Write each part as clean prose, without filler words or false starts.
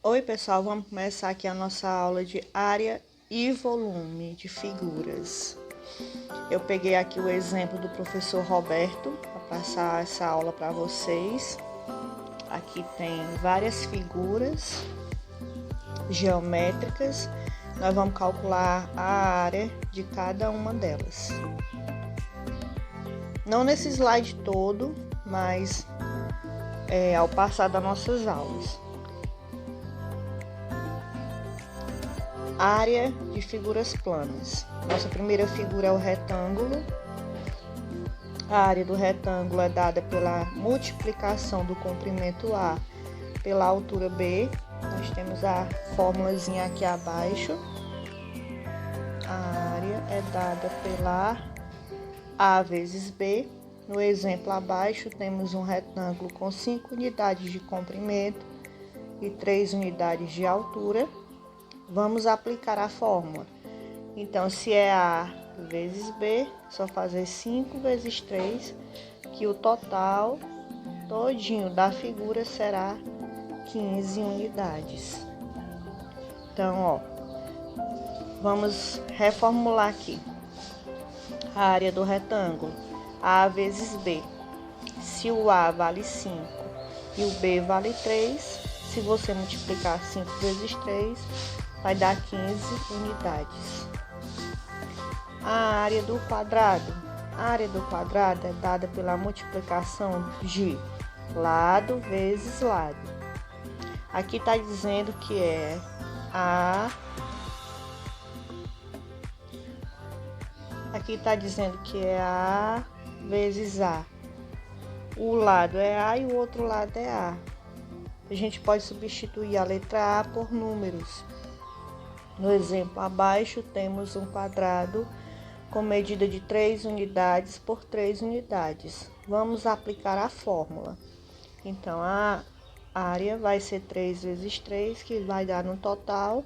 Oi pessoal, vamos começar aqui a nossa aula de área e volume de figuras. Eu peguei aqui o exemplo do professor Roberto para passar essa aula para vocês. Aqui tem várias figuras geométricas. Nós vamos calcular a área de cada uma delas. Não nesse slide todo, mas ao passar das nossas aulas. Área de figuras planas. Nossa primeira figura é o retângulo. A área do retângulo é dada pela multiplicação do comprimento A pela altura B. Nós temos a fórmulazinha aqui abaixo. A área é dada pela A vezes B. No exemplo abaixo, temos um retângulo com 5 unidades de comprimento e 3 unidades de altura. Vamos aplicar a fórmula. Então, se é A vezes B, só fazer 5 vezes 3, que o total todinho da figura será 15 unidades. Então, vamos reformular aqui. A área do retângulo, A vezes B. Se o A vale 5 e o B vale 3, se você multiplicar 5 vezes 3, vai dar 15 unidades. A área do quadrado. A área do quadrado é dada pela multiplicação de lado vezes lado. Aqui está dizendo que é A. Aqui está dizendo que é A vezes A. O lado é A e o outro lado é A. A gente pode substituir a letra A por números. No exemplo abaixo, temos um quadrado com medida de 3 unidades por 3 unidades. Vamos aplicar a fórmula. Então, a área vai ser 3 vezes 3, que vai dar no total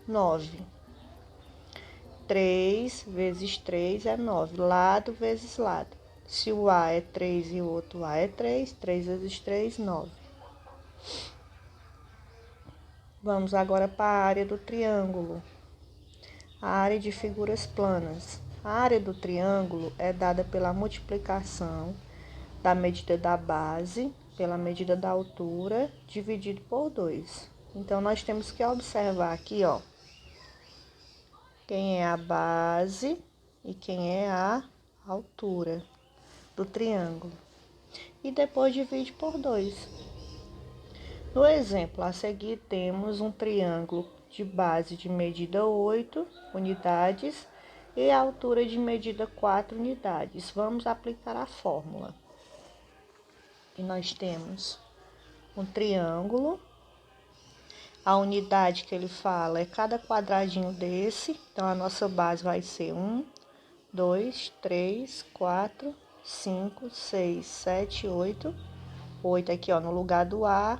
9. 3 vezes 3 é 9, lado vezes lado. Se o A é 3 e o outro A é 3, 3 vezes 3, 9. Vamos agora para a área do triângulo. A área de figuras planas. A área do triângulo é dada pela multiplicação da medida da base pela medida da altura dividido por 2. Então, nós temos que observar aqui, quem é a base e quem é a altura do triângulo. E depois divide por 2. No exemplo a seguir, temos um triângulo de base de medida 8 unidades e a altura de medida 4 unidades. Vamos aplicar a fórmula. E nós temos um triângulo. A unidade que ele fala é cada quadradinho desse. Então, a nossa base vai ser 1, 2, 3, 4, 5, 6, 7, 8. 8 aqui, no lugar do A,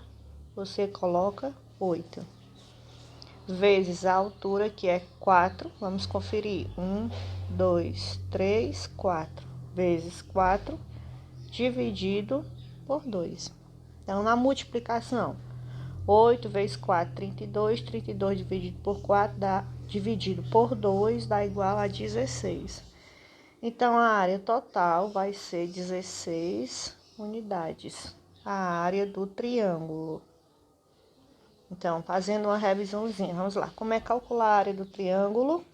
você coloca 8. Vezes a altura, que é 4. Vamos conferir. 1, 2, 3, 4. Vezes 4, dividido por 2. Então, na multiplicação, 8 vezes 4, 32. 32 dividido por 4, dividido por 2, dá igual a 16. Então, a área total vai ser 16 unidades. A área do triângulo. Então, fazendo uma revisãozinha, vamos lá. Como é calcular a área do triângulo?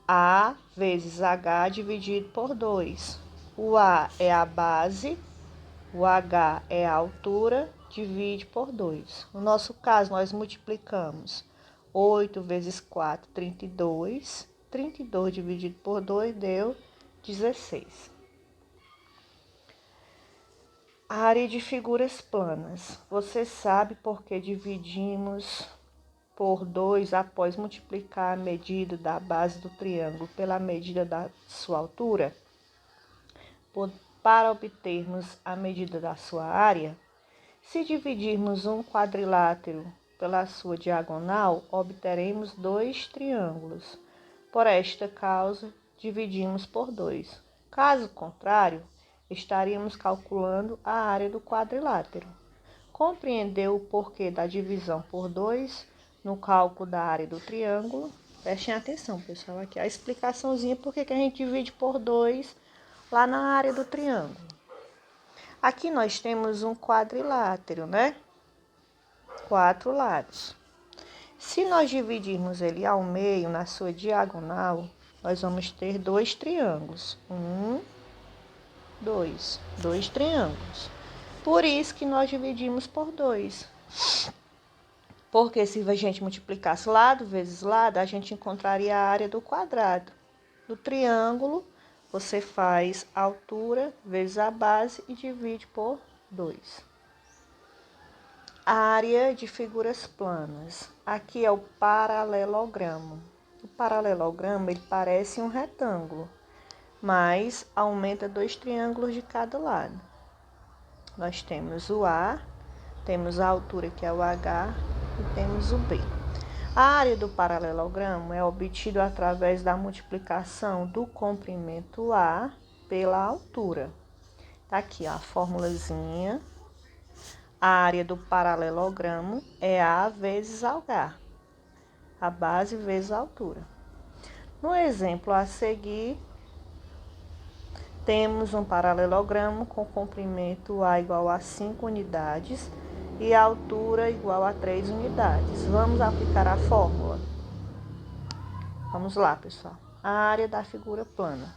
A vezes H dividido por 2. O A é a base, o H é a altura, divide por 2. No nosso caso, nós multiplicamos 8 vezes 4, 32. 32 dividido por 2 deu 16. Área de figuras planas. Você sabe por que dividimos por 2 após multiplicar a medida da base do triângulo pela medida da sua altura? Para obtermos a medida da sua área, se dividirmos um quadrilátero pela sua diagonal, obteremos 2 triângulos. Por esta causa, dividimos por 2. Caso contrário, estaríamos calculando a área do quadrilátero. Compreendeu o porquê da divisão por 2 no cálculo da área do triângulo? Prestem atenção, pessoal, aqui a explicaçãozinha por que a gente divide por 2 lá na área do triângulo. Aqui nós temos um quadrilátero, né? 4 lados. Se nós dividirmos ele ao meio, na sua diagonal, nós vamos ter 2 triângulos. 1, 2. 2 triângulos. Por isso que nós dividimos por 2. Porque se a gente multiplicasse lado vezes lado, a gente encontraria a área do quadrado. Do triângulo, você faz a altura vezes a base e divide por 2. Área de figuras planas. Aqui é o paralelogramo. O paralelogramo, ele parece um retângulo, mas aumenta 2 triângulos de cada lado. Nós temos o A, temos a altura que é o H e temos o B. A área do paralelogramo é obtida através da multiplicação do comprimento A pela altura. Tá aqui ó, a formulazinha. A área do paralelogramo é A vezes H, a base vezes a altura. No exemplo a seguir, temos um paralelogramo com comprimento A igual a 5 unidades e a altura igual a 3 unidades. Vamos aplicar a fórmula. Vamos lá, pessoal. A área da figura plana.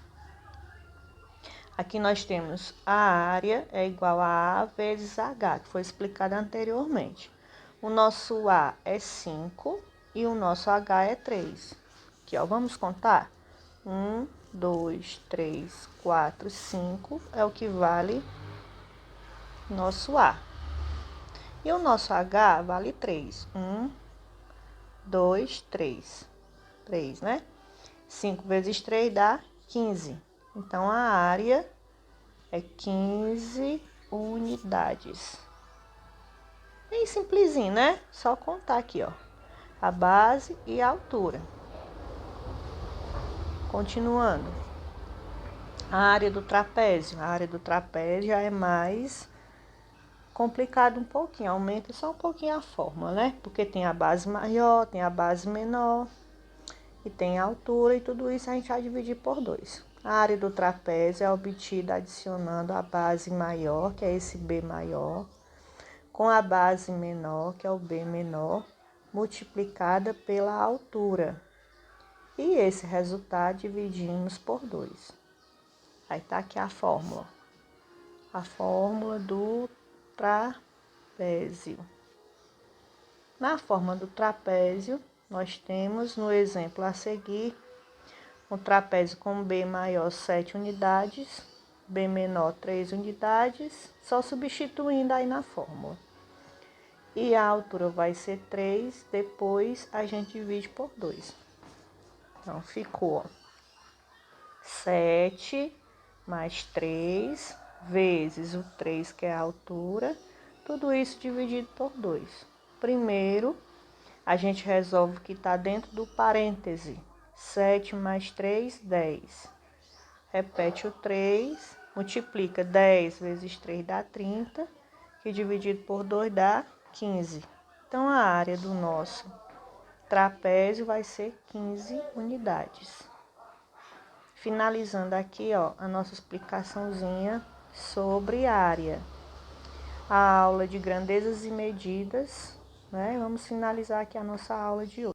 Aqui nós temos a área é igual a A vezes H, que foi explicado anteriormente. O nosso A é 5 e o nosso H é 3. Aqui, ó, vamos contar? 1, 2, 3, 4, 5 é o que vale nosso A. E o nosso H vale 3. 1, 2, 3. 3, né? 5 vezes 3 dá 15. Então, a área é 15 unidades. Bem simplesinho, né? Só contar aqui, ó. A base e a altura. Continuando. A área do trapézio. A área do trapézio já é mais complicado um pouquinho. Aumenta só um pouquinho a fórmula, né? Porque tem a base maior, tem a base menor. E tem a altura e tudo isso a gente vai dividir por 2. A área do trapézio é obtida adicionando a base maior, que é esse B maior, com a base menor, que é o B menor, multiplicada pela altura. E esse resultado dividimos por 2. Aí tá aqui a fórmula. A fórmula do trapézio. Na forma do trapézio, nós temos no exemplo a seguir um trapézio com B maior 7 unidades, B menor 3 unidades, só substituindo aí na fórmula. E a altura vai ser 3, depois a gente divide por 2. Então, ficou 7 mais 3 vezes o 3, que é a altura, tudo isso dividido por 2. Primeiro, a gente resolve o que está dentro do parêntese. 7 mais 3, 10. Repete o 3, multiplica 10 vezes 3 dá 30, que dividido por 2 dá 15. Então, a área do nosso trapézio vai ser 15 unidades. Finalizando aqui, ó, a nossa explicaçãozinha sobre área. A aula de grandezas e medidas, né? Vamos finalizar aqui a nossa aula de hoje.